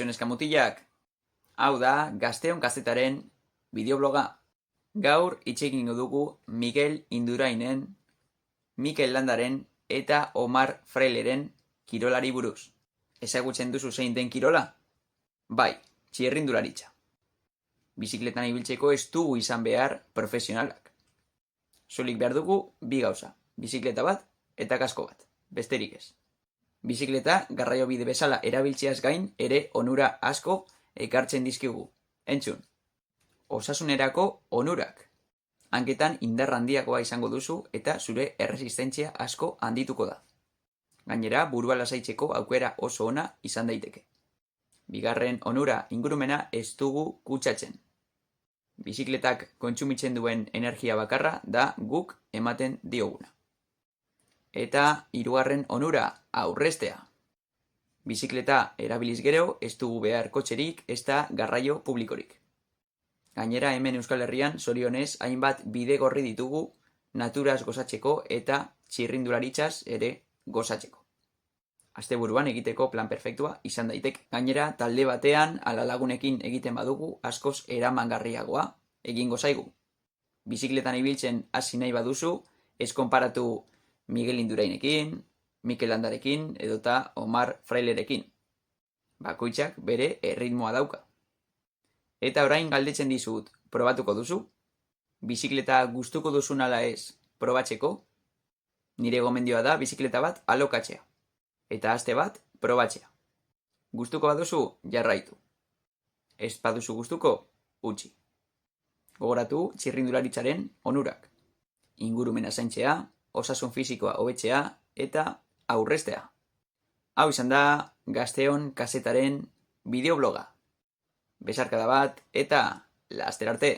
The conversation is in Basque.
Kaixo neska mutilak, hau da Gazteon kazetaren bideobloga. Gaur hitz egingo dugu Mikel Indurainen, Mikel Landaren eta Omar Fraileren kirolari buruz. Ezagutzen duzu zein den kirola? Bai, txirrindularitza. Bizikletan ibiltzeko ez dugu izan behar profesionalak. Soilik behar dugu bi gauza, bizikleta bat eta kasko bat, besterik ez. Bizikleta garraiobide bezala erabiltzeaz gain ere onura asko ekartzen dizkigu. Entzun, osasunerako onurak. Hanketan indar handiagoa izango duzu eta zure erresistentzia asko handituko da. Gainera, burua lasaitzeko aukera oso ona izan daiteke. Bigarren onura ingurumena ez dugu kutsatzen. Bizikletak kontsumitzen duen energia bakarra da guk ematen dioguna. Eta hirugarren onura aurrestea. Bizikleta erabiliz gero ez dugu behar kotxerik ez da garraio publikorik. Gainera hemen Euskal Herrian zorionez hainbat bidegorri ditugu naturaz gozatzeko eta txirrindularitzaz ere gozatzeko. Asteburuan egiteko plan perfektua izan daiteke. Gainera talde batean ala lagunekin egiten badugu askoz eramangarriagoa egingo zaigu. Bizikletan ibiltzen hasi nahi baduzu, ez konparatu Mikel Indurainekin, Mikel Landarekin edota Omar Frailerekin. Bakoitzak bere erritmoa dauka. Eta orain galdetzen dizut, probatuko duzu? Bizikleta gustuko duzun ala ez probatzeko? Nire gomendioa da bizikleta bat alokatzea. Eta aste bat probatzea. Gustuko baduzu, jarraitu. Ez baduzu gustuko, utzi. Gogoratu txirrindularitzaren onurak. Ingurumena zaintzea, osasun fisikoa hobetzea eta aurrestea. Hau izan da Gazteon kazetaren bideobloga. Besarkada bat eta laster arte!